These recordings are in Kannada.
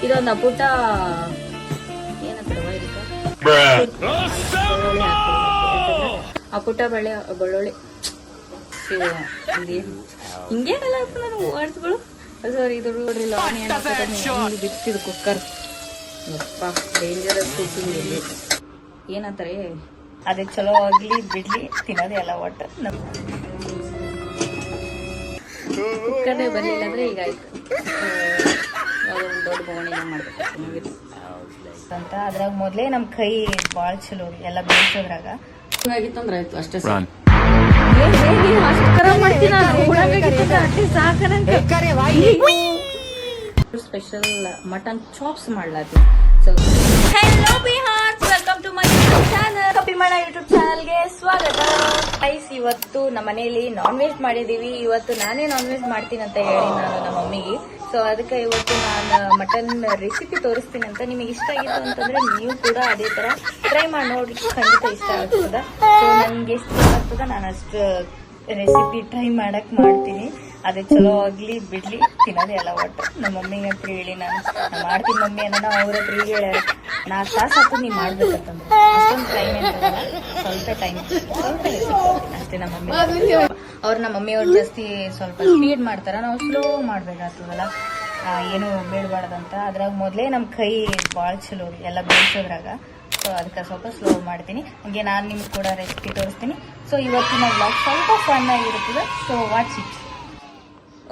ಇದೊಂದು ಅಪುಟ ಏನಂತಾರವ ಇದಕ್ಕೆ ಅಪುಟ ಬೆಳ್ಳುಳ್ಳಿ ಹಿಂಗೇನಲ್ಲ ನಾನು ವರ್ಡ್ಸ್ಗಳು ಸಾರಿ ಇದು ನೋಡ್ರಿ ಆನಿಯನ್ ಬಿತ್ತಿದು ಕುಕ್ಕರ್ ಯಪ್ಪ ಡೇಂಜರಸ್ ಕುಕಿಂಗ್ ಇಲ್ಲಿ ಏನಂತಾರೆ ಅದೇ ಚಲೋ ಆಗ್ಲಿ ಬಿಡ್ಲಿ ತಿನ್ನೋದೇ ಎಲ್ಲ ಒಟ್ಟು ಕುಕ್ಕರ್ನೇ ಬರ್ಲಿಲ್ಲ ಅಂದ್ರೆ ಈಗ ಆಯ್ತು ಯಾವುದೋ ಒಂದು ದೊಡ್ಡ ಬೊಗಣೆನ ಮಾಡ್ಬೇಕು ಅಂತ ಅದ್ರಾಗ ಮೊದ್ಲೇ ನಮ್ ಕೈ ಬಾಳ್ ಚಲೋ ಎಲ್ಲ ಬೇಯಿಸೋದ್ರಾಗ ಆಗಿತ್ತಂದ್ರ ಆಯ್ತು ಅಷ್ಟೇ ಸ್ಪೆಷಲ್ ಮಟನ್ ಚಾಪ್ಸ್ ಮಾಡ್ಲಾತೀನಿ ಸೊ ಹೆಲೋ ಬಿಹಾರ್ಸ್ welcome to my YouTube channel ಕಪಿ ಮಾಡ ಯೂಟ್ಯೂಬ್ ಚಾನಲ್ಗೆ ಸ್ವಾಗತ ಗೈಸ್ ಇವತ್ತು ನಮ್ಮ ಮನೆಯಲ್ಲಿ ನಾನ್ ವೆಜ್ ಮಾಡಿದೀವಿ ಇವತ್ತು ನಾನೇ ನಾನ್ ವೆಜ್ ಮಾಡ್ತೀನಿ ಅಂತ ಹೇಳಿ ನಾನು ನಮ್ಮ ಮಮ್ಮಿಗೆ ಸೊ ಅದಕ್ಕೆ ಇವತ್ತು ನಾನು ಮಟನ್ ರೆಸಿಪಿ ತೋರಿಸ್ತೀನಿ ಅಂತ ನಿಮಗೆ ಇಷ್ಟ ಆಗಿತ್ತು ಅಂತಂದ್ರೆ ನೀವು ಕೂಡ ಅದೇ ತರ ಟ್ರೈ ಮಾಡಿ ನೋಡಿ ಖಂಡಿತ ಇಷ್ಟ ಆಗ್ತದ ಸೊ ನನ್ಗೆ ಎಷ್ಟು ಆಗ್ತದ ನಾನು ಅಷ್ಟು ರೆಸಿಪಿ ಟ್ರೈ ಮಾಡಕ್ ಮಾಡ್ತೀನಿ ಅದೇ ಚಲೋ ಆಗ್ಲಿ ಬಿಡ್ಲಿ ತಿನ್ನೋದೇ ಎಲ್ಲ ಒಟ್ಟು ನಮ್ಮ ಮಮ್ಮಿಗೆ ಹತ್ರ ಹೇಳಿ ನಾನು ಮಾಡ್ತೀನಿ ಮಮ್ಮಿ ಅನ್ನೋ ಅವ್ರ ಹತ್ರ ಹೇಳಿ 4 ತಾಸು ಆಯ್ತು ನೀವ್ ಮಾಡ್ಬೇಕಂತಂದ್ರೆ ಅಷ್ಟೊಂದು ಟೈಮ್ ಏನಿಲ್ಲ ಸ್ವಲ್ಪ ಟೈಮ್ ಸ್ವಲ್ಪ ಅಷ್ಟೇ ನಮ್ಮ ಮಮ್ಮಿ ನಮ್ಮ ಮಮ್ಮಿಯವ್ರು ಜಾಸ್ತಿ ಸ್ವಲ್ಪ ಸ್ಪೀಡ್ ಮಾಡ್ತಾರ ನಾವು ಸ್ಲೋ ಮಾಡ್ಬೇಕಾಗ್ತದಲ್ಲ ಏನು ಬೇಡಬಾರ್ದಂತ ಅದ್ರಾಗ ಮೊದ್ಲೇ ನಮ್ ಕೈ ಬಾಳ್ ಚಲೋ ಎಲ್ಲ ಬೇಯಿಸೋದ್ರಾಗ ಸೊ ಅದಕ್ಕೆ ಸ್ವಲ್ಪ ಸ್ಲೋ ಮಾಡ್ತೀನಿ ಹಂಗೆ ನಾನು ನಿಮ್ಗೆ ಕೂಡ ರೆಸಿಪಿ ತೋರಿಸ್ತೀನಿ ಸೊ ಇವತ್ತಿನ ವ್ಲಾಗ್ ಸ್ವಲ್ಪ ಫನ್ ಆಗಿರುತ್ತದೆ so watch it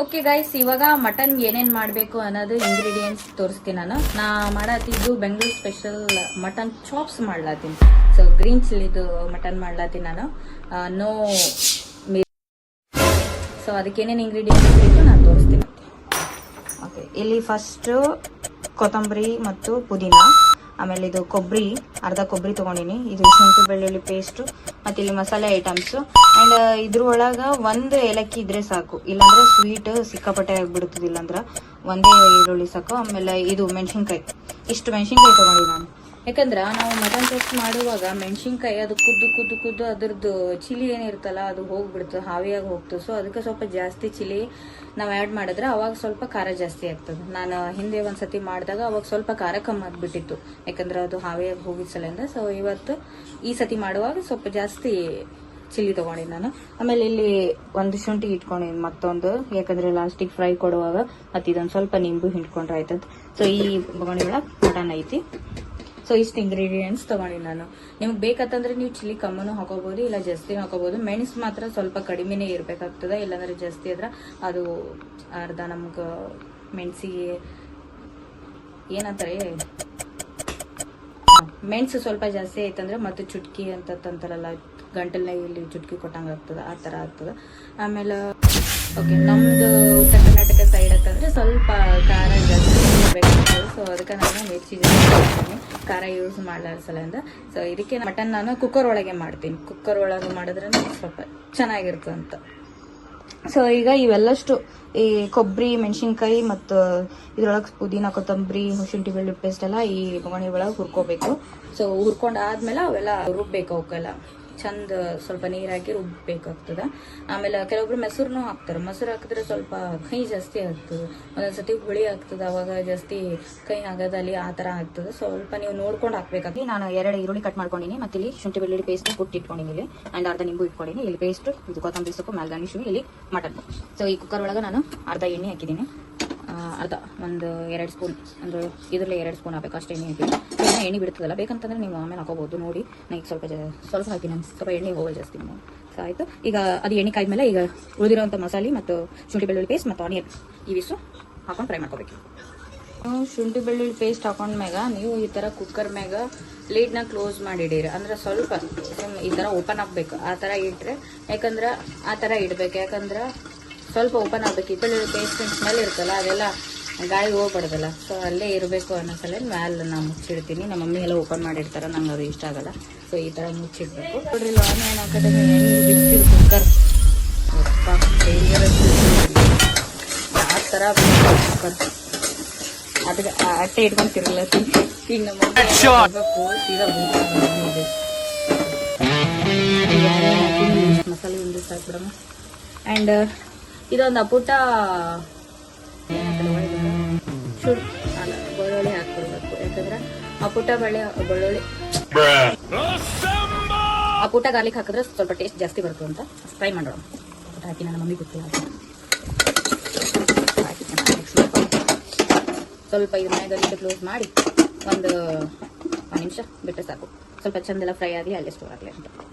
okay guys ಇವಾಗ ಮಟನ್ ಏನೇನ್ ಮಾಡಬೇಕು ಅನ್ನೋದು ಇಂಗ್ರೀಡಿಯೆಂಟ್ಸ್ ತೋರಿಸ್ತೀನಿ ನಾ ಮಾಡತ್ತಿದ್ದು ಬೆಂಗಳೂರು ಸ್ಪೆಷಲ್ ಮಟನ್ ಚಾಪ್ಸ್ ಮಾಡ್ಲಾತೀನಿ ಸೊ ಗ್ರೀನ್ ಚಿಲ್ಲಿದು ಮಟನ್ ಮಾಡ್ಲಾತೀನಿ ನಾನು ನೋ ಸೊ ಅದಕ್ಕೆ ಏನೇನು ಇಂಗ್ರೀಡಿಯೆಂಟ್ಸ್ ಬೇಕು ನಾನು ತೋರಿಸ್ತೀನಿ ಓಕೆ ಇಲ್ಲಿ ಫಸ್ಟ್ ಕೊತ್ತಂಬರಿ ಮತ್ತು ಪುದೀನ ಆಮೇಲೆ ಇದು ಕೊಬ್ಬರಿ ಅರ್ಧ ಕೊಬ್ಬರಿ ತಗೊಂಡಿನಿ ಇದು ಶುಂಠಿ ಬೆಳ್ಳುಳ್ಳಿ ಪೇಸ್ಟ್ ಮತ್ತೆ ಇಲ್ಲಿ ಮಸಾಲೆ ಐಟಮ್ಸ್ ಅಂಡ್ ಇದ್ರೊಳಗ ಒಂದು ಏಲಕ್ಕಿ ಇದ್ರೆ ಸಾಕು ಇಲ್ಲಾಂದ್ರೆ ಸ್ವೀಟ್ ಸಿಕ್ಕಾಪಟ್ಟೆ ಆಗ್ಬಿಡುತ್ತದೆ ಇಲ್ಲಾಂದ್ರ ಒಂದೇ ಈರುಳ್ಳಿ ಸಾಕು ಆಮೇಲೆ ಇದು ಮೆಣಸಿನ್ಕಾಯಿ ಇಷ್ಟು ಮೆಣಸಿನ್ಕಾಯಿ ತಗೊಂಡಿ ನಾನು ಯಾಕಂದ್ರ ನಾವು ಮಟನ್ ಚಾಪ್ಸ್ ಮಾಡುವಾಗ ಮೆಣಸಿನ್ಕಾಯಿ ಅದು ಕುದ್ದು ಅದ್ರದ್ದು ಚಿಲಿ ಏನಿರ್ತಲ್ಲ ಅದು ಹೋಗ್ಬಿಡ್ತದೆ ಹಾವಿಯಾಗಿ ಹೋಗ್ತದೆ ಸೊ ಅದಕ್ಕೆ ಸ್ವಲ್ಪ ಜಾಸ್ತಿ ಚಿಲಿ ನಾವು ಆ್ಯಡ್ ಮಾಡಿದ್ರೆ ಅವಾಗ ಸ್ವಲ್ಪ ಖಾರ ಜಾಸ್ತಿ ಆಗ್ತದೆ ನಾನು ಹಿಂದೆ ಒಂದ್ಸತಿ ಮಾಡಿದಾಗ ಅವಾಗ ಸ್ವಲ್ಪ ಖಾರ ಕಮ್ಮಿ ಆಗ್ಬಿಟ್ಟಿತ್ತು ಯಾಕಂದ್ರೆ ಅದು ಹಾವಿಯಾಗಿ ಹೋಗಿದ್ ಸಲಿಂದ ಸೊ ಇವತ್ತು ಈ ಸತಿ ಮಾಡುವಾಗ ಸ್ವಲ್ಪ ಜಾಸ್ತಿ ಚಿಲ್ಲಿ ತಗೊಂಡಿನಿ ನಾನು ಆಮೇಲೆ ಇಲ್ಲಿ ಒಂದು ಶುಂಠಿ ಇಟ್ಕೊಂಡಿನಿ ಮತ್ತೊಂದು ಯಾಕಂದ್ರೆ ಲಾಸ್ಟಿಗೆ ಫ್ರೈ ಕೊಡುವಾಗ ಮತ್ತೆ ಇದೊಂದು ಸ್ವಲ್ಪ ನಿಂಬು ಹಿಂಡ್ಕೊಂಡ್ರೆ ಆಯ್ತದ ಸೊ ಈ ಬೊಗಣಿ ಒಳಗೆ ಮಟನ್ ಐತಿ ಸೊ ಇಷ್ಟು ಇಂಗ್ರೀಡಿಯೆಂಟ್ಸ್ ತಗೊಂಡಿನಿ ನಾನು ನಿಮ್ಗೆ ಬೇಕಂತಂದ್ರೆ ನೀವು ಚಿಲ್ಲಿ ಕಮ್ಮನು ಹಾಕೋಬಹುದು ಇಲ್ಲ ಜಾಸ್ತಿ ಹಾಕೋಬಹುದು ಮೆಣಸು ಮಾತ್ರ ಸ್ವಲ್ಪ ಕಡಿಮೆನೇ ಇರ್ಬೇಕಾಗ್ತದ ಇಲ್ಲಾಂದ್ರೆ ಜಾಸ್ತಿ ಆದ್ರೆ ಅದು ಅರ್ಧ ನಮ್ಗ ಮೆಣಸಿಗೆ ಏನಂತಾರೆ ಮೆಣಸು ಸ್ವಲ್ಪ ಜಾಸ್ತಿ ಆಯ್ತಂದ್ರೆ ಮತ್ತೆ ಚುಟ್ಕಿ ಅಂತಂತಾರಲ್ಲ ಗಂಟಲ್ನ ಇಲ್ಲಿ ಚುಟ್ಕಿ ಕೊಟ್ಟಂಗ ಆಗ್ತದ ಆ ತರ ಆಗ್ತದ ಆಮೇಲೆ ಓಕೆ ನಮ್ದು ಉತ್ತರ ಕರ್ನಾಟಕ ಸೈಡ್ ಅಂತಂದ್ರೆ ಸ್ವಲ್ಪ ಖಾರ ಜಾಸ್ತಿ ಬೇಕಾಗ್ತದೆ ಸೊ ಅದಕ್ಕೆ ನಾನು ಮಿರ್ಚಿ ಜಾಸ್ತಿ ಖಾರ ಯೂಸ್ ಮಾಡ್ಲಾರ್ಸಲಿಂದ ಸೊ ಇದಕ್ಕೆ ಮಟನ್ ನಾನು ಕುಕ್ಕರ್ ಒಳಗೆ ಮಾಡ್ತೀನಿ ಕುಕ್ಕರ್ ಒಳಗೆ ಮಾಡಿದ್ರೆ ಸ್ವಲ್ಪ ಚೆನ್ನಾಗಿರ್ತದೆ ಅಂತ ಸೊ ಈಗ ಇವೆಲ್ಲಷ್ಟು ಈ ಕೊಬ್ಬರಿ ಮೆಣಸಿನ್ಕಾಯಿ ಮತ್ತು ಇದ್ರೊಳಗೆ ಪುದೀನ ಕೊತ್ತಂಬರಿ ಶುಂಠಿ ಬೆಳ್ಳುಳ್ಳಿ ಪೇಸ್ಟ್ ಎಲ್ಲ ಈ ಬೊಗಣಿ ಒಳಗೆ ಹುರ್ಕೋಬೇಕು ಸೊ ಹುರ್ಕೊಂಡಾದ್ಮೇಲೆ ಅವೆಲ್ಲ ರುಬ್ಬೇಕು ಅವಕ್ಕೆಲ್ಲ ಚಂದ ಸ್ವಲ್ಪ ನೀರ್ ಹಾಕಿ ರುಬ್ಬೇಕಾಗ್ತದ ಆಮೇಲೆ ಕೆಲವೊಬ್ರು ಮೊಸರುನು ಹಾಕ್ತಾರೆ ಮೊಸರು ಹಾಕಿದ್ರೆ ಸ್ವಲ್ಪ ಕೈ ಜಾಸ್ತಿ ಆಗ್ತದೆ ಒಂದೊಂದ್ಸತಿ ಹುಳಿ ಆಗ್ತದ ಅವಾಗ ಜಾಸ್ತಿ ಕೈ ಆಗೋದಲ್ಲಿ ಆ ತರ ಆಗ್ತದೆ ಸ್ವಲ್ಪ ನೀವು ನೋಡ್ಕೊಂಡು ಹಾಕ್ಬೇಕಾಗಿ ನಾನು 2 ಈರುಳ್ಳಿ ಕಟ್ ಮಾಡ್ಕೊಂಡಿನಿ ಮತ್ತೆ ಇಲ್ಲಿ ಶುಂಠಿ ಬೆಳ್ಳುಳ್ಳಿ ಪೇಸ್ಟ್ ಕುಟ್ಟಿ ಇಟ್ಕೊಂಡಿನಿ ಇಲ್ಲಿ ಅಂಡ್ ಅರ್ಧ ನಿಂಬು ಇಟ್ಕೊಂಡಿನಿ ಇಲ್ಲಿ ಪೇಸ್ಟ್ ಇದು ಕೊತ್ತಂಬರಿ ಸೊಪ್ಪು ಮ್ಯಾಲ್ಗಾನಿಶು ಇಲ್ಲಿ ಮಟನ್ ಸೊ ಈ ಕುಕ್ಕರ್ ಒಳಗೆ ನಾನು ಅರ್ಧ ಎಣ್ಣೆ ಹಾಕಿದ್ದೀನಿ ಅರ್ಧ ಒಂದು 2 ಸ್ಪೂನ್ ಅಂದ್ರೆ ಇದರಲ್ಲಿ 2 ಸ್ಪೂನ್ ಹಾಕಬೇಕು ಅಷ್ಟು ಎಣ್ಣೆ ಹಾಕಿ ಎಣ್ಣೆ ಬಿಡ್ತದಲ್ಲ ಬೇಕಂತಂದ್ರೆ ನೀವು ಆಮೇಲೆ ಹಾಕೋಬಹುದು ನೋಡಿ ನಾನು ಸ್ವಲ್ಪ ಹಾಕಿ ನಾನು ಸ್ವಲ್ಪ ಎಣ್ಣೆ ಹೋಗೋ ಜಾಸ್ತಿ ಸೊ ಆಯ್ತು ಈಗ ಅದು ಎಣ್ಣೆ ಕಾಯ್ಮೇಲೆ ಈಗ ಉಳಿದಿರುವಂಥ ಮಸಾಲೆ ಮತ್ತು ಶುಂಠಿ ಬೆಳ್ಳುಳ್ಳಿ ಪೇಸ್ಟ್ ಮತ್ತು ಆನಿಯನ್ ಇವಿಷ್ಟು ಹಾಕೊಂಡು ಫ್ರೈ ಮಾಡ್ಕೋಬೇಕು ಶುಂಠಿ ಬೆಳ್ಳುಳ್ಳಿ ಪೇಸ್ಟ್ ಹಾಕೊಂಡ್ಮ್ಯಾಗ ನೀವು ಈ ಥರ ಕುಕ್ಕರ್ ಮ್ಯಾಗ ಲೀಡ್ನ ಕ್ಲೋಸ್ ಮಾಡಿಡಿರಿ ಅಂದ್ರೆ ಸ್ವಲ್ಪ ಈ ಥರ ಓಪನ್ ಆಗ್ಬೇಕು ಆ ಥರ ಇಟ್ರೆ ಯಾಕಂದ್ರೆ ಆ ಥರ ಇಡ್ಬೇಕು ಯಾಕಂದ್ರೆ ಸ್ವಲ್ಪ ಓಪನ್ ಆಗ್ಬೇಕು ಬೆಳ್ಳುಳ್ಳಿ ಪೇಸ್ಟ್ ಸ್ಮೆಲ್ ಇರ್ತಲ್ಲ ಅದೆಲ್ಲ ಗಾಳಿ ಹೋಗ್ಬಾರ್ದಲ್ಲ ಸೊ ಅಲ್ಲೇ ಇರಬೇಕು ಅನ್ನೋ ಸಲ ಮ್ಯಾಲೆ ನಾನು ಮುಚ್ಚಿಡ್ತೀನಿ ನಮ್ಮ ಮಮ್ಮಿ ಎಲ್ಲ ಓಪನ್ ಮಾಡಿರ್ತಾರೆ ನಂಗೆ ಅದು ಇಷ್ಟ ಆಗಲ್ಲ ಸೊ ಈ ಥರ ಮುಚ್ಚಿಡ್ಬೇಕು ನೋಡ್ರಿ ಆನಿಯನ್ ಹಾಕಿದ್ರೆ ಬಿಡ್ತೀವಿ ಕುಕ್ಕರ್ ಆ ಥರ ಕುಕ್ಕರ್ ಅದಕ್ಕೆ ಅಟ್ಟೆ ಇಟ್ಕೊಂಡು ತಿರ್ಲತ್ತೀನಿ ಈಗ ನಮ್ಮ ಸೀದಾ ಮಸಾಲೆ ಒಂದು ಸಾಕ್ಬಿಡಮ್ಮ ಆ್ಯಂಡ್ ಇದೊಂದು ಅಪುಟ ಬೆಳ್ಳುಳ್ಳಿ ಪುಟ್ಟ ಬೆಳ್ಳುಳ್ಳಿ ಆ ಪುಟ್ಟ ಗಾರ್ಲಿಕ್ ಹಾಕಿದ್ರೆ ಸ್ವಲ್ಪ ಟೇಸ್ಟ್ ಜಾಸ್ತಿ ಬರುತ್ತೆ ಅಂತ ಫ್ರೈ ಮಾಡೋಣ. ಪುಟ್ಟ ಹಾಕಿ ನನ್ನ ಮಮ್ಮಿ ಗೊತ್ತಿಲ್ಲ ಹಾಕಿ ಚೆನ್ನಾಗಿ ಮಿಕ್ಸ್ ಮಾಡ್ಕೊಂಡು ಸ್ವಲ್ಪ ಇದು ಮನೆಯಲ್ಲಿ ಕ್ಲೋಸ್ ಮಾಡಿ ಒಂದು ನಿಮಿಷ ಬಿಟ್ಟರೆ ಸಾಕು. ಸ್ವಲ್ಪ ಚಂದೆಲ್ಲ ಫ್ರೈ ಆಗಲಿ ಅಲ್ಲೇ ಸ್ಟೋರ್ ಆಗಲಿ ಅಂತ.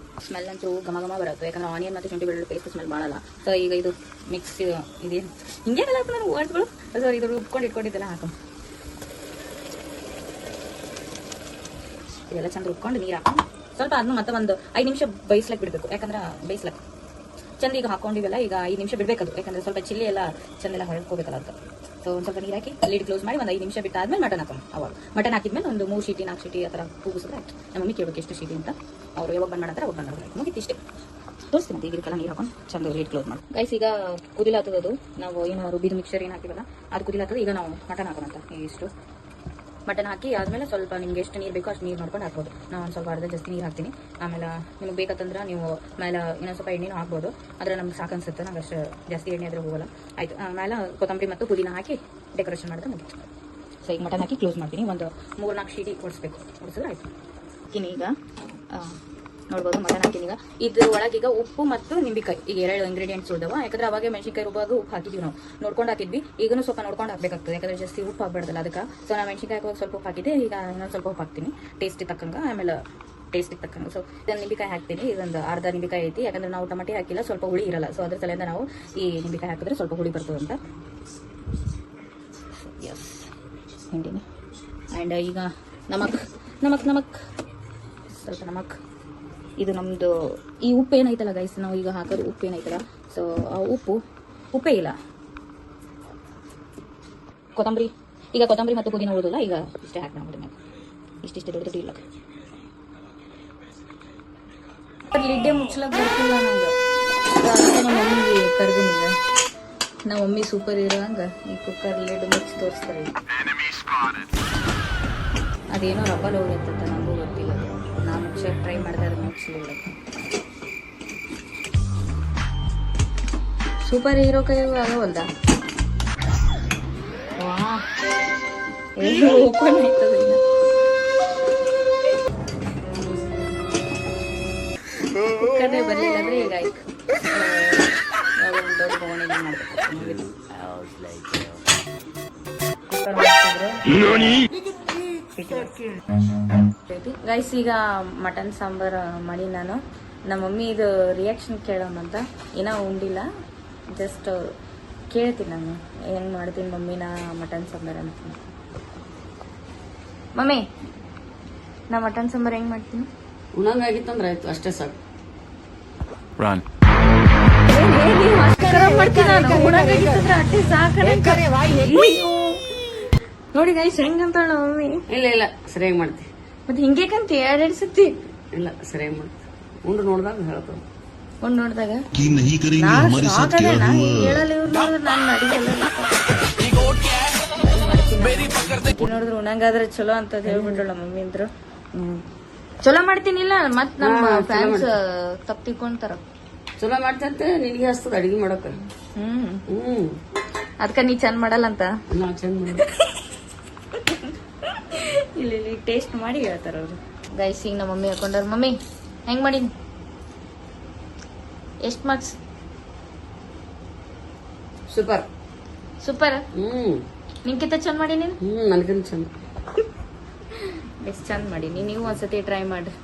ಸ್ಮೆಲ್ ಅಂತೂ ಘಮ ಘಮ ಬರುತ್ತೆ, ಯಾಕಂದ್ರೆ ಆನಿಯನ್ ಮತ್ತು ಶುಂಠಿ ಬೆಳ್ಳುಳ್ಳಿ ಪೇಸ್ಟ್ ಸ್ಮೆಲ್ ಮಾಡಲ್ಲ. ಸೊ ಈಗ ಇದು ಮಿಕ್ಸ್ ಇದೇನು ಹಿಂಗೇನೆಲ್ಲ ನಾನು ವರ್ಡ್ಸ್ಗಳು ಸೊ ಇದು ರುಬ್ಕೊಂಡು ಇಟ್ಕೊಂಡಿದ್ದೆಲ್ಲ ಹಾಕೊಂಡು ಇದೆಲ್ಲ ಚಂದ ರುಬ್ಕೊಂಡು ನೀರು ಹಾಕೊಂಡು ಸ್ವಲ್ಪ ಅದನ್ನು ಮತ್ತೆ ಒಂದು 5 ನಿಮಿಷ ಬೇಯಿಸ್ಲಕ್ಕೆ ಬಿಡಬೇಕು. ಯಾಕಂದ್ರೆ ಬೇಯಿಸ್ಲಕ್ಕೆ ಚಂದ ಈಗ ಹಾಕೊಂಡಿವೆಲ್ಲ ಈಗ 5 ನಿಮಿಷ ಬಿಡಬೇಕದು, ಯಾಕಂದ್ರೆ ಸ್ವಲ್ಪ ಚಿಲ್ಲಿ ಎಲ್ಲ ಚಂದೆಲ್ಲ ಹೊರಡ್ಕೋಬೇಕಲ್ಲ ಅಂತ. ಸೊ ಒಂದು ಸ್ವಲ್ಪ ನೀರು ಹಾಕಿ ಲಿಡ್ ಕ್ಲೋಸ್ ಮಾಡಿ ಒಂದು 5 ನಿಮಿಷ ಬಿಟ್ಟಾದ್ಮೇಲೆ ಮಟನ್ ಹಾಕೊಂಡು ಅವಾಗ ಮಟನ್ ಹಾಕಿದ್ಮೇಲೆ ಒಂದು 3 ಶೀಟಿ 4 ಶೀಟಿ ಆ ಥರ ಕೂಗಿಸಿದ್ರೆ ಆಯ್ತು. ನಮ್ಮ ಮಮ್ಮಿ ಕೇಳಬೇಕು ಎಷ್ಟು ಶೀಟಿ ಅಂತ, ಅವ್ರು ಯಾವಾಗ ಬಂದ್ ಮಾಡ್ತಾರೆ ಅವಾಗ ಬಂದ್ ಮಾಡಿದ್ರೆ ಮುಗಿತು ಇಷ್ಟೇ. ತೋರಿಸ್ತೀನಿ ಇದಕ್ಕೆಲ್ಲ ನೀರು ಹಾಕೊಂಡು ಚಂದ ಲಿಡ್ ಕ್ಲೋಸ್ ಮಾಡಿ. ಗೈಸ್ ಈಗ ಕುದಿಲಾತದದು ನಾವು ಏನು ರುಬ್ಬಿದ ಮಿಕ್ಸರ್ ಏನು ಹಾಕಿವಲ್ಲ ಅದು ಕುದಿಲಾತದ. ಈಗ ನಾವು ಮಟನ್ ಹಾಕೋಣಂತ. ಇಷ್ಟು ಮಟನ್ ಹಾಕಿ ಆದಮೇಲೆ ಸ್ವಲ್ಪ ನಿಮ್ಗೆ ಎಷ್ಟು ನೀರು ಬೇಕೋ ಅಷ್ಟು ನೀರು ಮಾಡ್ಕೊಂಡು ಹಾಕ್ಬೋದು. ನಾನು ಒಂದು ಸ್ವಲ್ಪ ಅರ್ಧ ಜಾಸ್ತಿ ನೀರು ಹಾಕ್ತೀನಿ. ಆಮೇಲೆ ನಿಮ್ಗೆ ಬೇಕಂತಂದ್ರೆ ನೀವು ಮೇಲೆ ಇನ್ನೊಂದು ಸ್ವಲ್ಪ ಎಣ್ಣೆನೂ ಹಾಕ್ಬೋದು, ಆದರೆ ನಮ್ಗೆ ಸಾಕು ಅನ್ಸುತ್ತೆ, ನಂಗೆ ಅಷ್ಟು ಜಾಸ್ತಿ ಎಣ್ಣೆ ಆದರೆ ಹೋಗಲ್ಲ. ಆಯಿತು, ಆಮೇಲೆ ಕೊತ್ತಂಬರಿ ಮತ್ತು ಪುದೀನ ಹಾಕಿ ಡೆಕೋರೇಷನ್ ಮಾಡಿದ್ರೆ ಮುಗಿತು. ಸೊ ಈಗ ಮಟನ್ ಹಾಕಿ ಕ್ಲೋಸ್ ಮಾಡ್ತೀನಿ. ಒಂದು 3-4 ಶೀಟಿ ಓಡಿಸ್ಬೇಕು, ಓಡಿಸಿದ್ರೆ ಆಯಿತು. ಹಾಕಿನಿ ಈಗ ನೋಡ್ಬೋದು ಮಟನ್ ಹಾಕಿನಿ. ಈಗ ಇದ್ರ ಒಳಗೀಗ ಉಪ್ಪು ಮತ್ತು ನಿಂಬಿಕಾಯಿ ಈಗ 2 ಇಂಗ್ರೀಡಿಯೆಂಟ್ಸ್ ಉಳಿದವ. ಯಾಕಂದ್ರೆ ಅವಾಗೆ ಮೆಣಸಿನ್ಕಾಯಿ ರುಬ್ಬಾಗ ಉಪ್ಪು ಹಾಕಿದ್ವಿ, ನಾವು ನೋಡ್ಕೊಂಡು ಹಾಕಿದ್ವಿ. ಈಗಲೂ ಸ್ವಲ್ಪ ನೋಡ್ಕೊಂಡು ಹಾಕಬೇಕಾಗ್ತದೆ, ಯಾಕಂದ್ರೆ ಜಾಸ್ತಿ ಉಪ್ಪು ಹಾಕ್ಬಾರ್ದಲ್ಲ ಅದಕ್ಕೆ. ಸೊ ನಾನು ಮೆಣಸಿನ್ಕಾಯಿ ಹಾಕುವಾಗ ಸ್ವಲ್ಪ ಉಪ್ಪು ಹಾಕಿದ್ದೆ, ಈಗ ಇನ್ನೊಂದು ಸ್ವಲ್ಪ ಉಪ್ಪು ಹಾಕ್ತೀನಿ ಟೇಸ್ಟಿಗೆ ತಕ್ಕಂಗೆ. ಆಮೇಲೆ ಟೇಸ್ಟಿಗೆ ತಕ್ಕಂಗೆ ಸೊ ಇದನ್ನು ನಿಂಬಿಕಾಯಿ ಹಾಕ್ತೀನಿ. ಇದೊಂದು ಅರ್ಧ ನಿಂಬಿಕಾಯಿ ಐತಿ, ಯಾಕಂದ್ರೆ ನಾವು ಟೊಮೆಟೊ ಹಾಕಿಲ್ಲ, ಸ್ವಲ್ಪ ಹುಳಿ ಇರಲ್ಲ. ಸೊ ಅದ್ರ ಸಲಿಂದ ನಾವು ಈ ನಿಂಬಿಕಾಯಿ ಹಾಕಿದ್ರೆ ಸ್ವಲ್ಪ ಹುಳಿ ಬರ್ತದೆ ಅಂತ. ಎಸ್ ಹಿಂಡಿನಿ. ಆ್ಯಂಡ್ ಈಗ ನಮಕ್ ಸ್ವಲ್ಪ ನಮಕ್. ಇದು ನಮ್ಮದು ಈ ಉಪ್ಪು ಏನೈತಲ್ಲ ಗೈಸ್, ನಾವು ಈಗ ಹಾಕೋದು ಉಪ್ಪು ಏನೈತಲ್ಲ, ಸೊ ಆ ಉಪ್ಪೇ ಇಲ್ಲ. ಕೊತ್ತಂಬರಿ ಮತ್ತು ಪುದೀನ ಉಳಿದಲ್ಲ, ಈಗ ಇಷ್ಟೇ ಹಾಕಿ ನಾವು ಮ್ಯಾಗ ಇಷ್ಟಿಷ್ಟೇ ದೊಡ್ಡ ಇಲ್ಲ. ಲಿಡ್ಡೆ ಮುಚ್ಚಲಕ್ಕೆ ಬರ್ತಿಲ್ಲ ನಂಗೆ, ಅದಕ್ಕೆ ನಮ್ಮ ಮಮ್ಮಿಗೆ ಕರೆದಿನಿ. ಈಗ ನಮ್ಮ ಮಮ್ಮಿ ಸೂಪರ್ ಇರೋಂಗೆ ಈ ಕುಕ್ಕರ್ ಲಿಡ್ ಮುಚ್ಚಿ ತೋರಿಸ್ತಾರೆ. ಅದೇನೋ ರಬ್ಬಲ್ ಹೋಗಿರ್ತಂತ ನಮಗೂ ಗೊತ್ತಿಲ್ಲ. ನಾವು ಮುಚ್ಚಕ್ಕೆ ಟ್ರೈ ಮಾಡಿದೆ, ಅದು ಮುಚ್ಚಲಿಲ್ಲ. ಸೂಪರ್ ಹೀರೋ ಕೈ ಆಗವಲ್ದ. ವಾ ಓಪನ್ ಆಯ್ತದ. ಕುಕ್ಕರ್ನೇ ಬರಲಿಲ್ಲ ಅಂದ್ರೆ ಈಗ ಆಯ್ತು. ಒಂದು ದೊಡ್ಡ ಬೋಣಿನ ಮಾಡ್ಬೇಕು. ಗೈಸ್ ಈಗ ಮಟನ್ ಸಾಂಬಾರು ಮಾಡಿ ನಾನು ನಮ್ಮ ಮಮ್ಮಿ ಇದು ರಿಯಾಕ್ಷನ್ ಕೇಳೋಣಂತ. ಏನೋ ಉಂಡಿಲ್ಲ, ಜಸ್ಟ್ ಕೇಳ್ತೀನಿ ನಾನು ಹೆಂಗೆ ಮಾಡ್ತೀನಿ ಮಮ್ಮಿನ ಮಟನ್ ಸಾಂಬಾರು ಅಂತ. ಮಮ್ಮಿ ನಾ ಮಟನ್ ಸಾಂಬಾರು ಹೆಂಗೆ ಮಾಡ್ತೀನಿ? ಉಣಂಗಾಗಿತ್ತಂದ್ರೆ ಆಯ್ತು, ಅಷ್ಟೇ ಸಾಕು. ನೋಡಿ ಗೈಸ್ ಹೆಂಗಂತ ಮಮ್ಮಿ. ಇಲ್ಲ ಸರಿಯಾಗಿ ಮಾಡ್ತಿ. ಮತ್ತೆ ಹಿಂಗೇಕಂತ 2 ಸತಿ ಇಲ್ಲ ಸರಿಯಾಗಿ ಮಾಡ್ತಿ. ಉಂಡು ನೋಡ್ದಾಗ ಹೇಳ್ತಾವ. ಉಂಡು ನೋಡಿದಾಗ ನೋಡಿದ್ರು ಉಣಂಗಾದ್ರೆ ಚಲೋ ಅಂತ ಹೇಳ್ಬಿಟ್ರಲ್ಲ ಮಮ್ಮಿ ಅಂದ್ರು. ಚಲೋ ಮಾಡ್ತೀನಿಲ್ಲ ಮತ್ ನಮ್ಮ ಫ್ಯಾನ್ಸ್ ತಪ್ಪು ತಿಳ್ಕೊಂತಾರ. ಚಲೋ ಮಾಡ್ತಂತೆ ನಿನಗೆ ಹಸ್ತದ ಅಡಿಗೆ ಮಾಡಕ. ಅದಕ್ಕ ನೀ ಚಂದ ಮಾಡಲ್ಲ ಅಂತ. ನಾ ಚಂದ ಮಾಡ ಇಲ್ಲಿ ಟೇಸ್ಟ್ ಮಾಡಿ ಹೇಳ್ತಾರ ಅವ್ರು. ಗೈಸ್ ಈಗ ನಮ್ಮ ಮಮ್ಮಿ ಹಾಕೊಂಡಾರ. ಮಮ್ಮಿ ಹೆಂಗ್ ಮಾಡೀನಿ? ಎಷ್ಟು ಮಾರ್ಕ್ಸ್? ಸೂಪರ್. ನಿನ್ಕಿಂತ ಚಂದ ಮಾಡಿ ನೀನು? ನನ್ಗಿಂತ ಚಂದ. ಎಷ್ಟು ಚಂದ ಮಾಡೀನಿ. ನೀವು ಒಂದ್ಸತಿ ಟ್ರೈ ಮಾಡ್ರಿ.